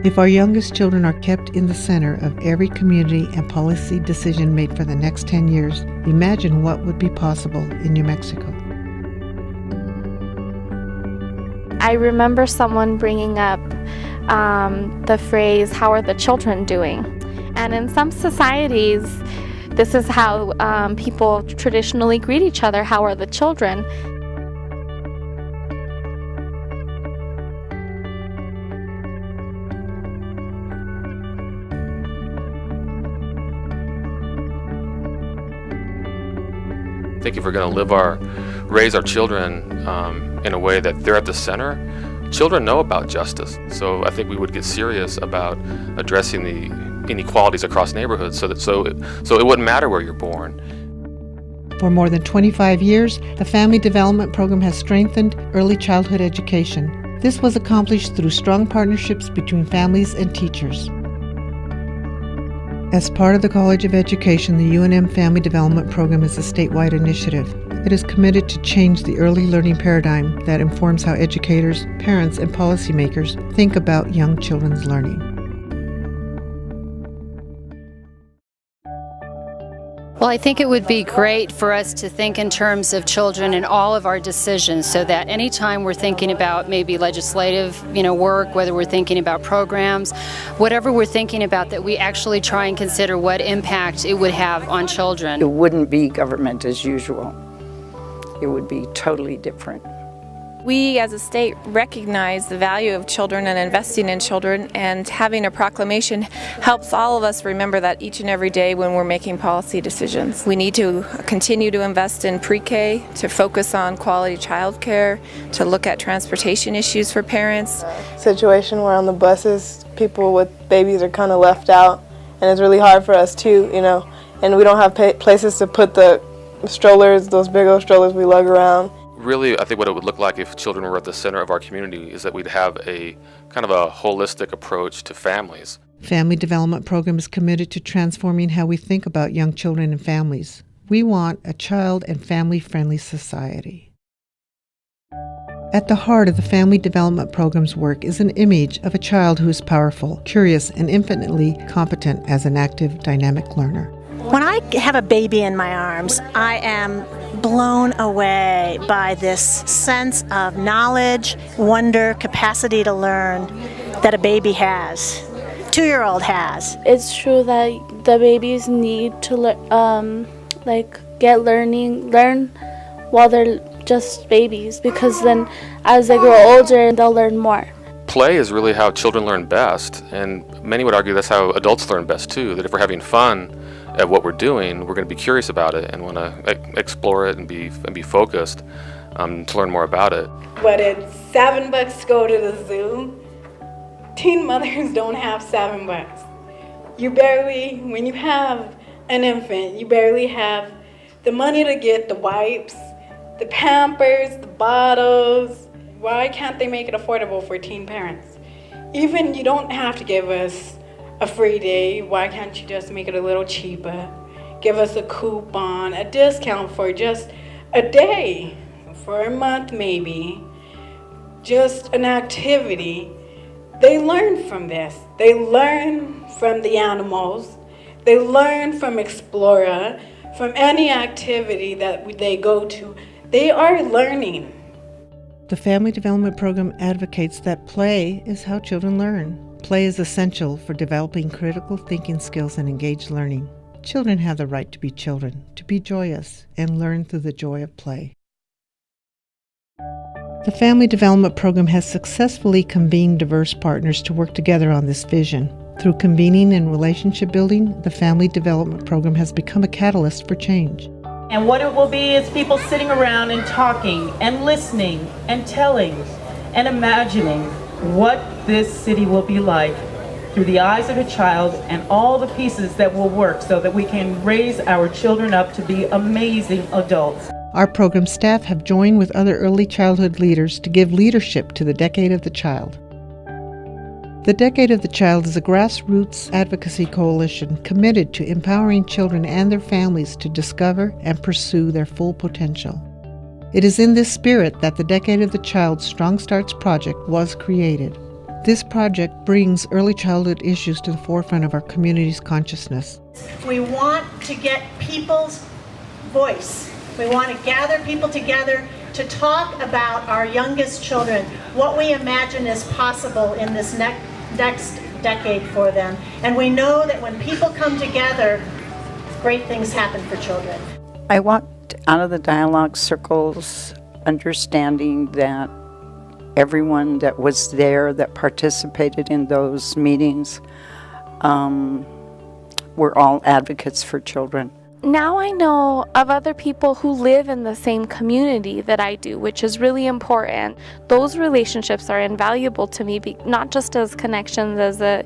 If our youngest children are kept in the center of every community and policy decision made for the next 10 years, imagine what would be possible in New Mexico. I remember someone bringing up the phrase, "How are the children doing?" And in some societies, this is how people traditionally greet each other, "How are the children?" I think if we're going to raise our children in a way that they're at the center, children know about justice. So I think we would get serious about addressing the inequalities across neighborhoods so it wouldn't matter where you're born. For more than 25 years, the Family Development Program has strengthened early childhood education. This was accomplished through strong partnerships between families and teachers. As part of the College of Education, the UNM Family Development Program is a statewide initiative. It is committed to change the early learning paradigm that informs how educators, parents, and policymakers think about young children's learning. Well, I think it would be great for us to think in terms of children in all of our decisions, so that anytime we're thinking about maybe legislative, work, whether we're thinking about programs, whatever we're thinking about, that we actually try and consider what impact it would have on children. It wouldn't be government as usual. It would be totally different. We as a state recognize the value of children and investing in children, and having a proclamation helps all of us remember that each and every day when we're making policy decisions. We need to continue to invest in pre-K, to focus on quality childcare, to look at transportation issues for parents. Situation where on the buses, people with babies are kind of left out, and it's really hard for us too, and we don't have places to put the strollers, those big old strollers we lug around. Really, I think what it would look like if children were at the center of our community is that we'd have a kind of a holistic approach to families. Family Development Program is committed to transforming how we think about young children and families. We want a child and family-friendly society. At the heart of the Family Development Program's work is an image of a child who is powerful, curious, and infinitely competent as an active, dynamic learner. When I have a baby in my arms, I am blown away by this sense of knowledge, wonder, capacity to learn that a baby has, 2-year-old has. It's true that the babies need to learn while they're just babies, because then as they grow older, they'll learn more. Play is really how children learn best, and many would argue that's how adults learn best too, that if we're having fun at what we're doing, we're going to be curious about it and want to explore it and be focused to learn more about it. But it's $7 to go to the zoo. Teen mothers don't have $7. When you have an infant, you barely have the money to get the wipes, the Pampers, the bottles. Why can't they make it affordable for teen parents? Even you don't have to give us a free day. Why can't you just make it a little cheaper? Give us a coupon, a discount for just a day, for a month maybe. Just an activity. They learn from this. They learn from the animals. They learn from Explorer, from any activity that they go to. They are learning. The Family Development Program advocates that play is how children learn. Play is essential for developing critical thinking skills and engaged learning. Children have the right to be children, to be joyous, and learn through the joy of play. The Family Development Program has successfully convened diverse partners to work together on this vision. Through convening and relationship building, the Family Development Program has become a catalyst for change. And what it will be is people sitting around and talking and listening and telling and imagining what this city will be like through the eyes of a child, and all the pieces that will work so that we can raise our children up to be amazing adults. Our program staff have joined with other early childhood leaders to give leadership to the Decade of the Child. The Decade of the Child is a grassroots advocacy coalition committed to empowering children and their families to discover and pursue their full potential. It is in this spirit that the Decade of the Child Strong Starts Project was created. This project brings early childhood issues to the forefront of our community's consciousness. We want to get people's voice. We want to gather people together to talk about our youngest children, what we imagine is possible in this next decade for them. And we know that when people come together, great things happen for children. I walked out of the dialogue circles understanding that everyone that was there that participated in those meetings were all advocates for children. Now I know of other people who live in the same community that I do, which is really important. Those relationships are invaluable to me, not just as connections as a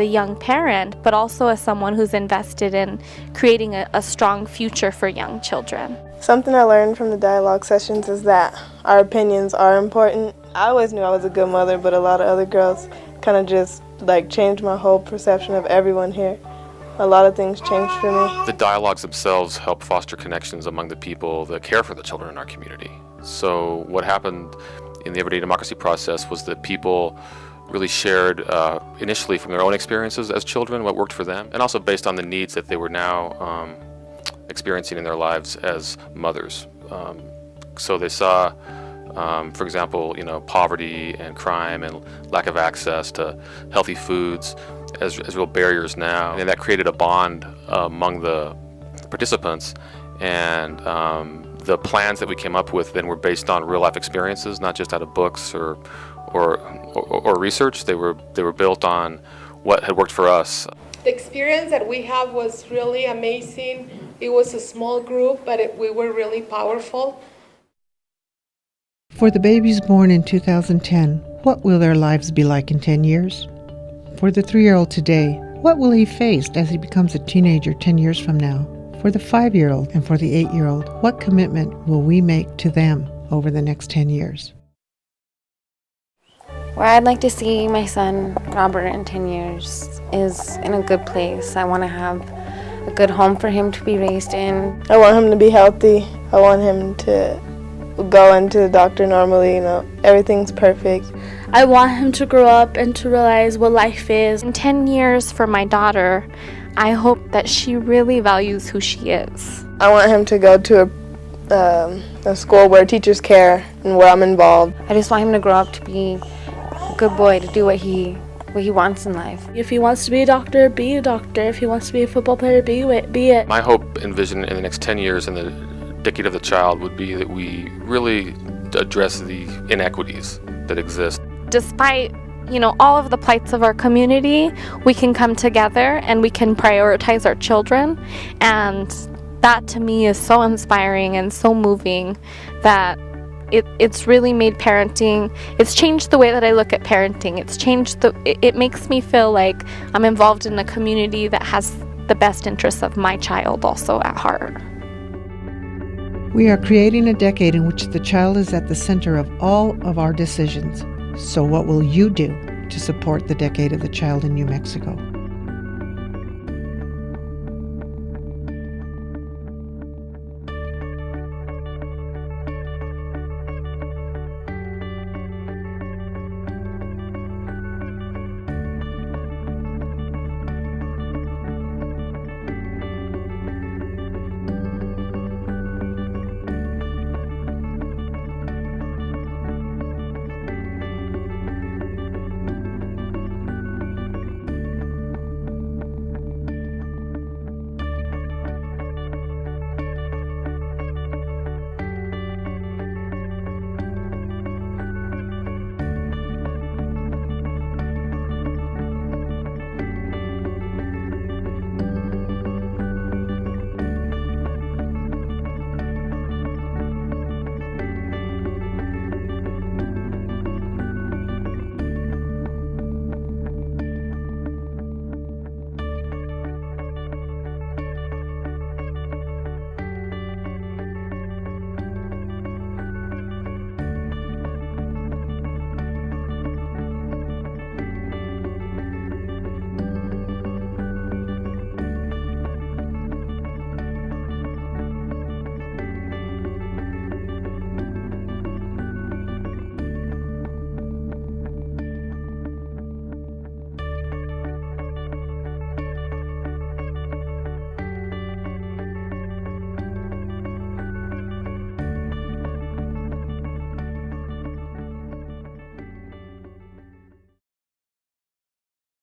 young parent, but also as someone who's invested in creating a strong future for young children. Something I learned from the dialogue sessions is that our opinions are important. I always knew I was a good mother, but a lot of other girls kind of just changed my whole perception of everyone here. A lot of things changed for me. The dialogues themselves help foster connections among the people that care for the children in our community. So what happened in the Everyday Democracy process was that people really shared initially from their own experiences as children, what worked for them, and also based on the needs that they were now experiencing in their lives as mothers. So they saw, for example, poverty and crime and lack of access to healthy foods as real barriers now, and that created a bond among the participants. And the plans that we came up with then were based on real life experiences, not just out of books or research. They were built on what had worked for us. The experience that we have was really amazing. It was a small group, but we were really powerful. For the babies born in 2010, what will their lives be like in 10 years? For the 3-year-old today, what will he face as he becomes a teenager 10 years from now? For the 5-year-old and for the 8-year-old, what commitment will we make to them over the next 10 years? Where I'd like to see my son, Robert, in 10 years is in a good place. I want to have a good home for him to be raised in. I want him to be healthy. I want him to go into the doctor normally, everything's perfect. I want him to grow up and to realize what life is. In 10 years for my daughter, I hope that she really values who she is. I want him to go to a school where teachers care and where I'm involved. I just want him to grow up to be a good boy, to do what he wants in life. If he wants to be a doctor, be a doctor. If he wants to be a football player, be it. My hope and vision in the next 10 years in the decade of the child would be that we really address the inequities that exist. Despite all of the plights of our community, we can come together and we can prioritize our children, and that to me is so inspiring and so moving that it's really made parenting, it's changed the way that I look at parenting. It makes me feel like I'm involved in a community that has the best interests of my child also at heart. We are creating a decade in which the child is at the center of all of our decisions. So what will you do to support the decade of the child in New Mexico?